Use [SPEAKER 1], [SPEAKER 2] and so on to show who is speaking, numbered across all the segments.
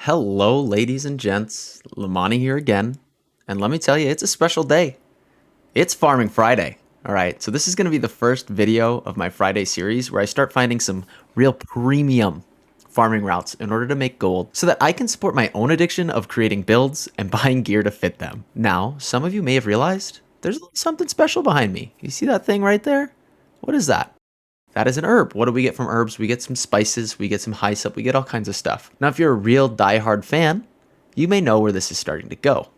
[SPEAKER 1] Hello, ladies and gents. Lamani here again. And let me tell you, it's a special day. It's Farming Friday. All right, so this is going to be the first video of my Friday series where I start finding some real premium farming routes in order to make gold so that I can support my own addiction of creating builds and buying gear to fit them. Now, some of you may have realized there's something special behind me. You see that thing right there? What is that? That is an herb. What do we get from herbs? We get some spices, we get some hyssop, we get all kinds of stuff. Now, if you're a real diehard fan, you may know where this is starting to go.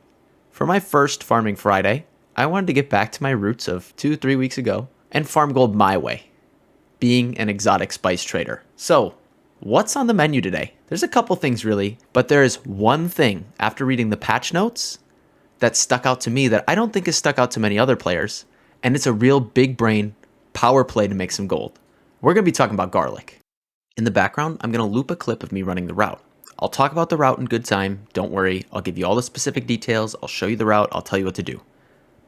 [SPEAKER 1] For my first Farming Friday, I wanted to get back to my roots of 2-3 weeks ago and farm gold my way, being an exotic spice trader. So, what's on the menu today? There's a couple things really, but there is one thing after reading the patch notes that stuck out to me that I don't think has stuck out to many other players, and it's a real big brain power play to make some gold. We're going to be talking about garlic. In the background, I'm going to loop a clip of me running the route. I'll talk about the route in good time. Don't worry. I'll give you all the specific details. I'll show you the route. I'll tell you what to do.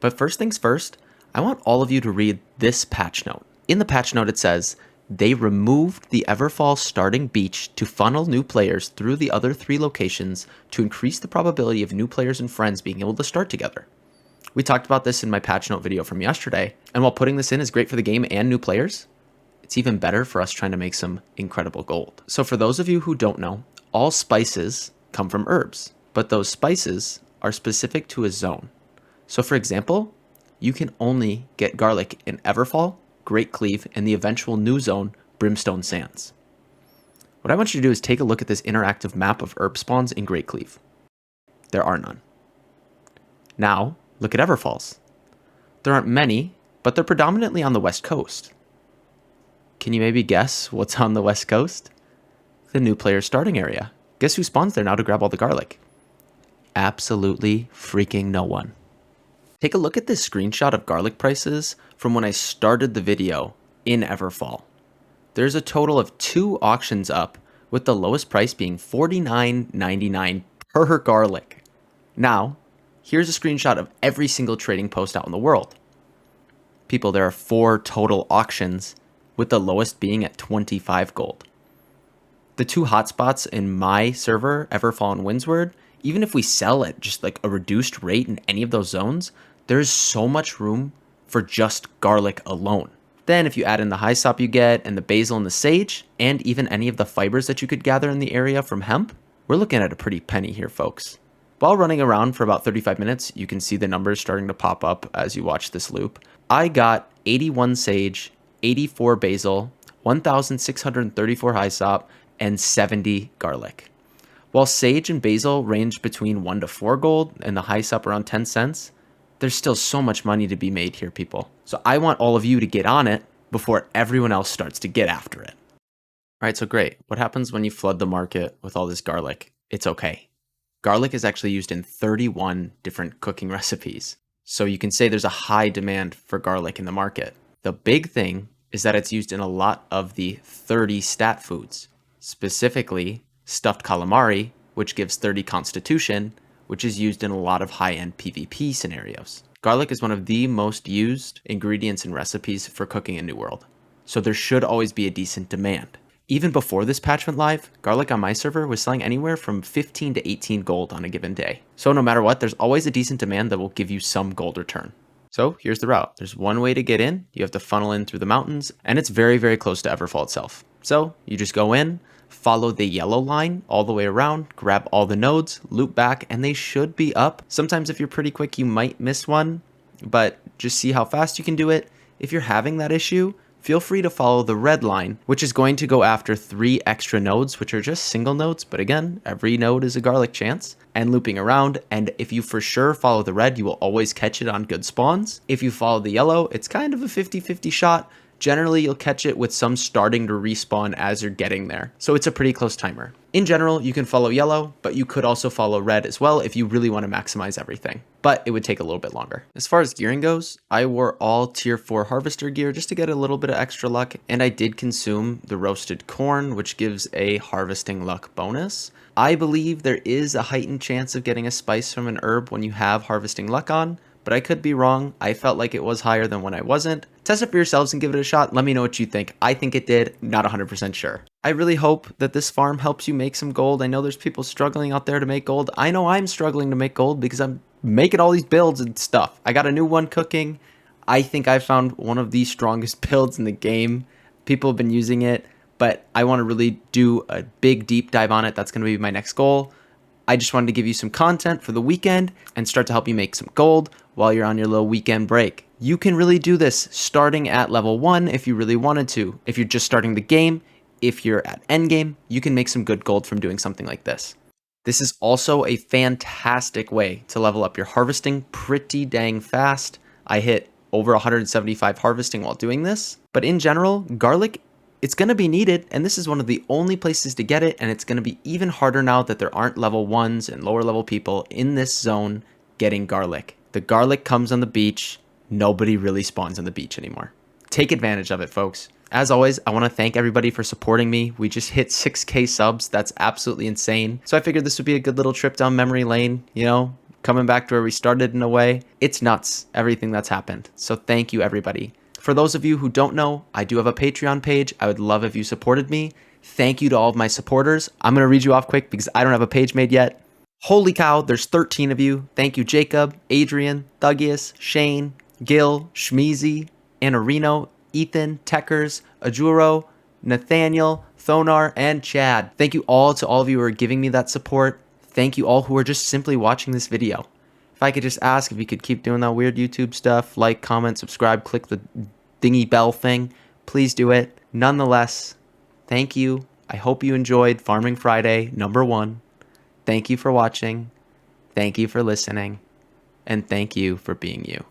[SPEAKER 1] But first things first, I want all of you to read this patch note. In the patch note, it says, they removed the Everfall starting beach to funnel new players through the other 3 locations to increase the probability of new players and friends being able to start together. We talked about this in my patch note video from yesterday, and while putting this in is great for the game and new players, it's even better for us trying to make some incredible gold. So for those of you who don't know, all spices come from herbs, but those spices are specific to a zone. So for example, you can only get garlic in Everfall, Great Cleave, and the eventual new zone, Brimstone Sands. What I want you to do is take a look at this interactive map of herb spawns in Great Cleave. There are none. Now, look at Everfalls. There aren't many, but they're predominantly on the west coast. Can you maybe guess what's on the west coast? The new player's starting area. Guess who spawns there now to grab all the garlic? Absolutely freaking no one. Take a look at this screenshot of garlic prices from when I started the video in Everfall. There's a total of 2 auctions up, with the lowest price being $49.99 per garlic. Now, here's a screenshot of every single trading post out in the world. People, there are 4 total auctions, with the lowest being at 25 gold. The 2 hotspots in my server, Everfall and Windsward, even if we sell at just like a reduced rate in any of those zones, there's so much room for just garlic alone. Then if you add in the hyssop you get, and the basil and the sage, and even any of the fibers that you could gather in the area from hemp, we're looking at a pretty penny here, folks. While running around for about 35 minutes, you can see the numbers starting to pop up as you watch this loop. I got 81 sage, 84 basil, 1,634 hyssop, and 70 garlic. While sage and basil range between 1 to 4 gold and the hyssop around 10 cents, there's still so much money to be made here, people. So I want all of you to get on it before everyone else starts to get after it. All right, so great. What happens when you flood the market with all this garlic? It's okay. Garlic is actually used in 31 different cooking recipes. So you can say there's a high demand for garlic in the market. The big thing is that it's used in a lot of the 30 stat foods, specifically stuffed calamari, which gives 30 constitution, which is used in a lot of high-end PvP scenarios. Garlic is one of the most used ingredients in recipes for cooking in New World, so there should always be a decent demand. Even before this patch went live, garlic on my server was selling anywhere from 15 to 18 gold on a given day. So no matter what, there's always a decent demand that will give you some gold return. So here's the route. There's one way to get in. You have to funnel in through the mountains, and it's very, very close to Everfall itself. So you just go in, follow the yellow line all the way around, grab all the nodes, loop back, and they should be up. Sometimes if you're pretty quick, you might miss one, but just see how fast you can do it. If you're having that issue, feel free to follow the red line, which is going to go after 3 extra nodes, which are just single nodes. But again, every node is a garlic chance, and looping around. And if you for sure follow the red, you will always catch it on good spawns. If you follow the yellow, it's kind of a 50-50 shot. Generally, you'll catch it with some starting to respawn as you're getting there. So it's a pretty close timer. In general, you can follow yellow, but you could also follow red as well if you really want to maximize everything. But it would take a little bit longer. As far as gearing goes, I wore all tier 4 harvester gear just to get a little bit of extra luck. And I did consume the roasted corn, which gives a harvesting luck bonus. I believe there is a heightened chance of getting a spice from an herb when you have harvesting luck on, but I could be wrong. I felt like it was higher than when I wasn't. Test it for yourselves and give it a shot. Let me know what you think. I think it did, not 100% sure. I really hope that this farm helps you make some gold. I know there's people struggling out there to make gold. I know I'm struggling to make gold because I'm making all these builds and stuff. I got a new one cooking. I think I found one of the strongest builds in the game. People have been using it, but I want to really do a big deep dive on it. That's going to be my next goal. I just wanted to give you some content for the weekend and start to help you make some gold while you're on your little weekend break. You can really do this starting at level 1 if you really wanted to. If you're just starting the game, if you're at endgame, you can make some good gold from doing something like this. This is also a fantastic way to level up your harvesting pretty dang fast. I hit over 175 harvesting while doing this. But in general, garlic, it's going to be needed, and this is one of the only places to get it, and it's going to be even harder now that there aren't level 1s and lower level people in this zone getting garlic. The garlic comes on the beach. Nobody really spawns on the beach anymore. Take advantage of it, folks. As always, I want to thank everybody for supporting me. We just hit 6K subs. That's absolutely insane. So I figured this would be a good little trip down memory lane, you know, coming back to where we started in a way. It's nuts, everything that's happened. So thank you, everybody. For those of you who don't know, I do have a Patreon page. I would love if you supported me. Thank you to all of my supporters. I'm going to read you off quick because I don't have a page made yet. Holy cow, there's 13 of you. Thank you, Jacob, Adrian, Thuggius, Shane, Gil, Shmeezy, Anarino, Ethan, Techers, Ajuro, Nathaniel, Thonar, and Chad. Thank you all to all of you who are giving me that support. Thank you all who are just simply watching this video. If I could just ask if you could keep doing that weird YouTube stuff, like, comment, subscribe, click the dingy bell thing, please do it. Nonetheless, thank you. I hope you enjoyed Farming Friday #1. Thank you for watching. Thank you for listening. And thank you for being you.